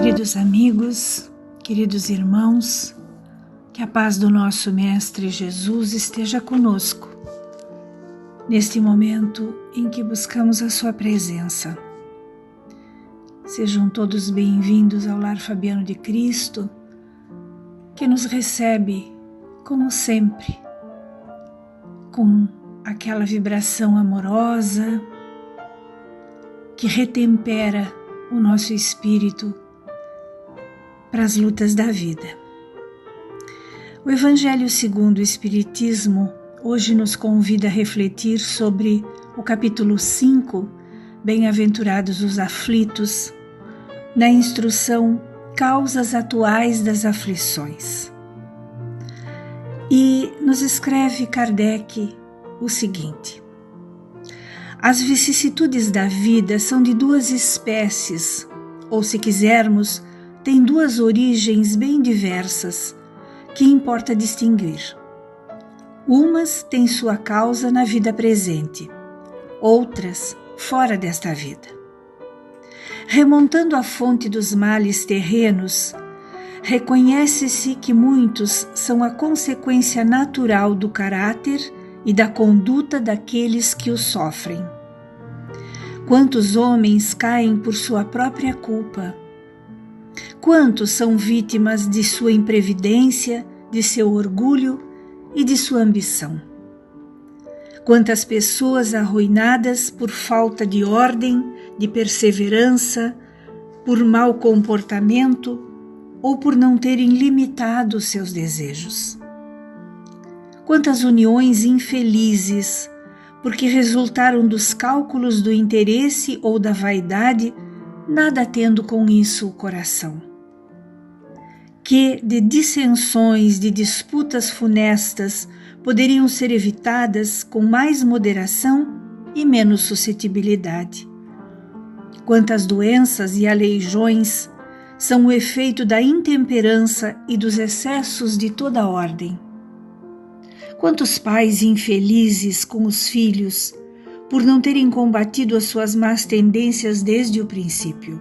Queridos amigos, queridos irmãos, que a paz do nosso Mestre Jesus esteja conosco, neste momento em que buscamos a Sua presença. Sejam todos bem-vindos ao Lar Fabiano de Cristo, que nos recebe, como sempre, com aquela vibração amorosa que retempera o nosso espírito para as lutas da vida. O Evangelho segundo o Espiritismo hoje nos convida a refletir sobre o capítulo 5, Bem-aventurados os aflitos, na instrução Causas atuais das aflições. E nos escreve Kardec o seguinte: as vicissitudes da vida são de duas espécies, ou se quisermos, têm duas origens bem diversas, que importa distinguir. Umas têm sua causa na vida presente, outras fora desta vida. Remontando à fonte dos males terrenos, reconhece-se que muitos são a consequência natural do caráter e da conduta daqueles que o sofrem. Quantos homens caem por sua própria culpa? Quantos são vítimas de sua imprevidência, de seu orgulho e de sua ambição? Quantas pessoas arruinadas por falta de ordem, de perseverança, por mau comportamento ou por não terem limitado seus desejos? Quantas uniões infelizes, porque resultaram dos cálculos do interesse ou da vaidade, nada tendo com isso o coração. Que de dissensões, de disputas funestas, poderiam ser evitadas com mais moderação e menos suscetibilidade. Quantas doenças e aleijões são o efeito da intemperança e dos excessos de toda ordem. Quantos pais infelizes com os filhos, por não terem combatido as suas más tendências desde o princípio.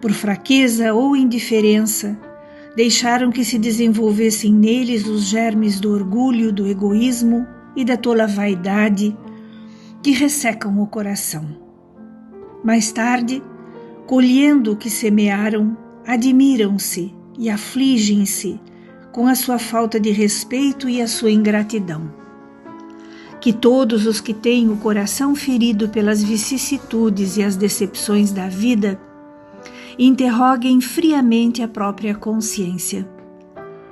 Por fraqueza ou indiferença, deixaram que se desenvolvessem neles os germes do orgulho, do egoísmo e da tola vaidade que ressecam o coração. Mais tarde, colhendo o que semearam, admiram-se e afligem-se com a sua falta de respeito e a sua ingratidão. Que todos os que têm o coração ferido pelas vicissitudes e as decepções da vida interroguem friamente a própria consciência,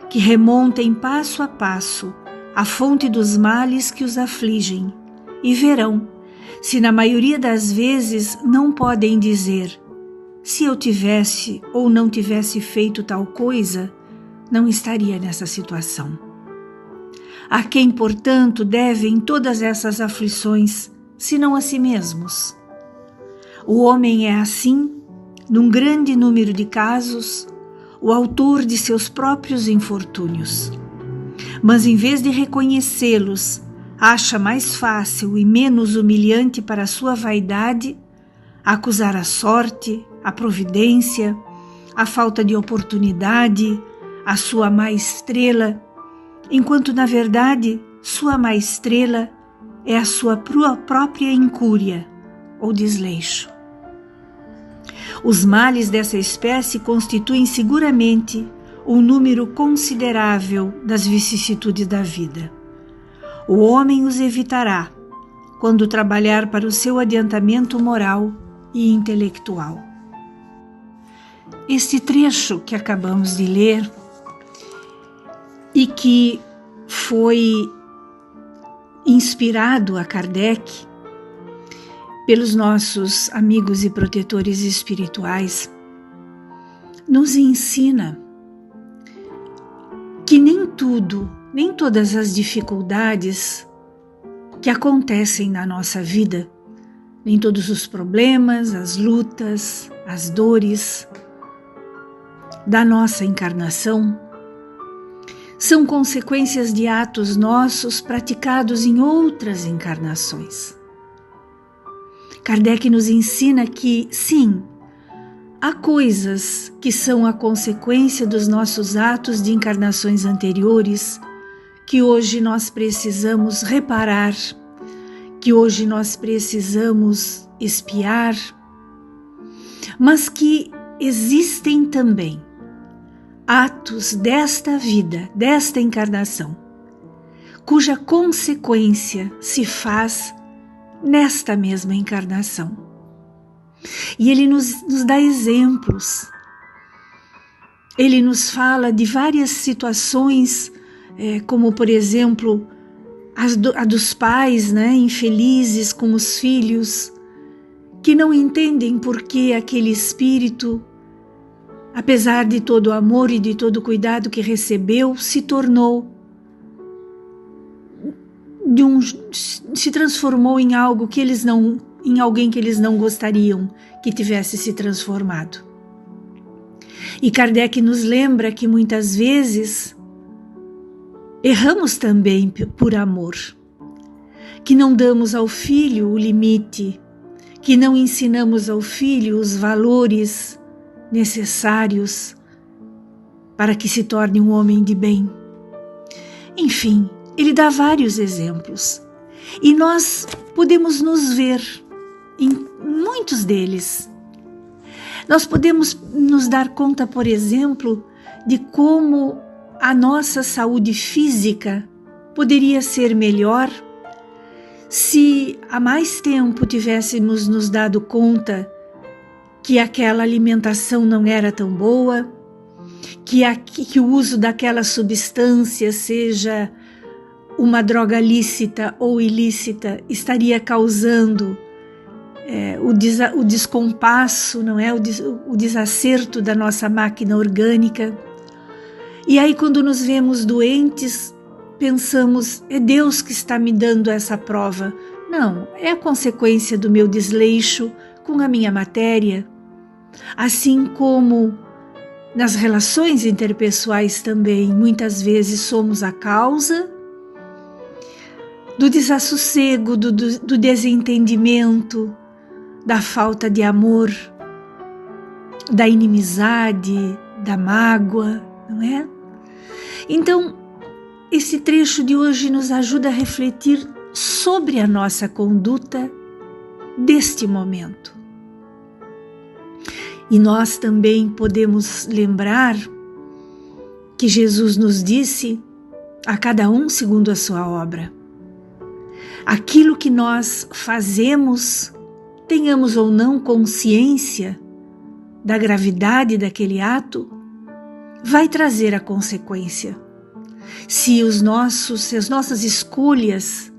que remontem passo a passo a fonte dos males que os afligem e verão se na maioria das vezes não podem dizer: se eu tivesse ou não tivesse feito tal coisa, não estaria nessa situação. A quem, portanto, devem todas essas aflições, senão a si mesmos? O homem é assim, num grande número de casos, o autor de seus próprios infortúnios. Mas em vez de reconhecê-los, acha mais fácil e menos humilhante para a sua vaidade acusar a sorte, a providência, a falta de oportunidade, a sua má estrela, enquanto na verdade sua má estrela é a sua própria incúria ou desleixo. Os males dessa espécie constituem seguramente um número considerável das vicissitudes da vida. O homem os evitará quando trabalhar para o seu adiantamento moral e intelectual. Este trecho que acabamos de ler e que foi inspirado a Kardec pelos nossos amigos e protetores espirituais, nos ensina que nem tudo, nem todas as dificuldades que acontecem na nossa vida, nem todos os problemas, as lutas, as dores da nossa encarnação são consequências de atos nossos praticados em outras encarnações. Kardec nos ensina que, sim, há coisas que são a consequência dos nossos atos de encarnações anteriores que hoje nós precisamos reparar, que hoje nós precisamos expiar, mas que existem também atos desta vida, desta encarnação, cuja consequência se faz nesta mesma encarnação. E ele nos dá exemplos. Ele nos fala de várias situações, como por exemplo, a dos pais, infelizes com os filhos, que não entendem por que aquele espírito, apesar de todo o amor e de todo o cuidado que recebeu, se transformou em algo que em alguém que eles não gostariam que tivesse se transformado. E Kardec nos lembra que muitas vezes erramos também por amor, que não damos ao filho o limite, que não ensinamos ao filho os valores necessários para que se torne um homem de bem. Enfim, ele dá vários exemplos e nós podemos nos ver em muitos deles. Nós podemos nos dar conta, por exemplo, de como a nossa saúde física poderia ser melhor se há mais tempo tivéssemos nos dado conta que aquela alimentação não era tão boa, que o uso daquela substância, seja uma droga lícita ou ilícita, estaria causando o descompasso, não é? O desacerto da nossa máquina orgânica. E aí, quando nos vemos doentes, pensamos, é Deus que está me dando essa prova. Não, é a consequência do meu desleixo com a minha matéria. Assim como nas relações interpessoais também, muitas vezes somos a causa do desassossego, do desentendimento, da falta de amor, da inimizade, da mágoa, não é? Então, esse trecho de hoje nos ajuda a refletir sobre a nossa conduta deste momento. E nós também podemos lembrar que Jesus nos disse a cada um segundo a sua obra. Aquilo que nós fazemos, tenhamos ou não consciência da gravidade daquele ato, vai trazer a consequência. Se as nossas escolhas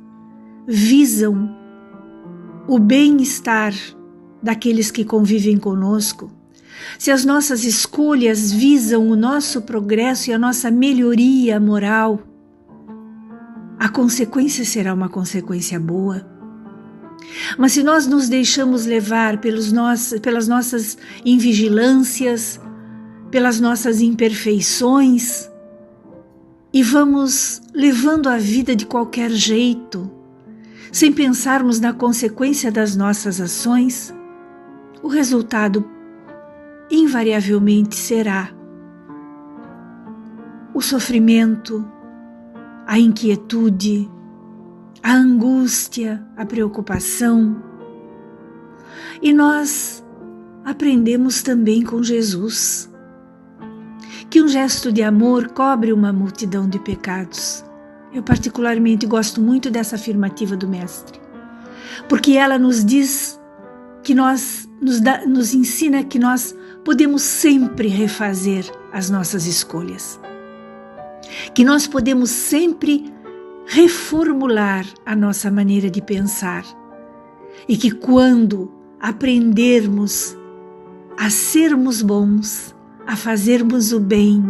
visam o bem-estar daqueles que convivem conosco, se as nossas escolhas visam o nosso progresso e a nossa melhoria moral, a consequência será uma consequência boa. Mas se nós nos deixamos levar pelas nossas invigilâncias, pelas nossas imperfeições, e vamos levando a vida de qualquer jeito, sem pensarmos na consequência das nossas ações, o resultado invariavelmente será o sofrimento, a inquietude, a angústia, a preocupação. E nós aprendemos também com Jesus que um gesto de amor cobre uma multidão de pecados. Eu particularmente gosto muito dessa afirmativa do Mestre, porque ela nos diz que nos ensina que nós podemos sempre refazer as nossas escolhas, que nós podemos sempre reformular a nossa maneira de pensar e que quando aprendermos a sermos bons, a fazermos o bem,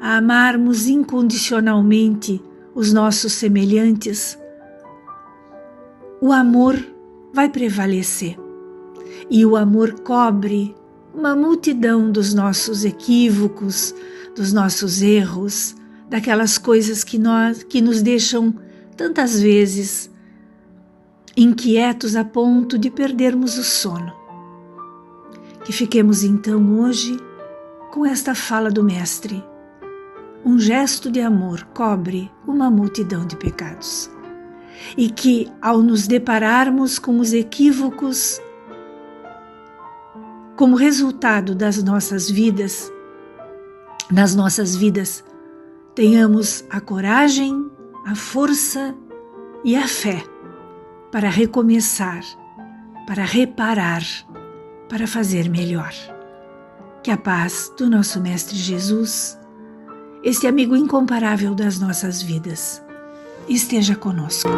a amarmos incondicionalmente os nossos semelhantes, o amor vai prevalecer e o amor cobre uma multidão dos nossos equívocos, dos nossos erros, daquelas coisas que nos deixam tantas vezes inquietos a ponto de perdermos o sono. Que fiquemos então hoje com esta fala do Mestre. Um gesto de amor cobre uma multidão de pecados. E que, ao nos depararmos com os equívocos, como resultado das nossas vidas, nas nossas vidas, tenhamos a coragem, a força e a fé para recomeçar, para reparar, para fazer melhor. Que a paz do nosso Mestre Jesus, este amigo incomparável das nossas vidas, esteja conosco.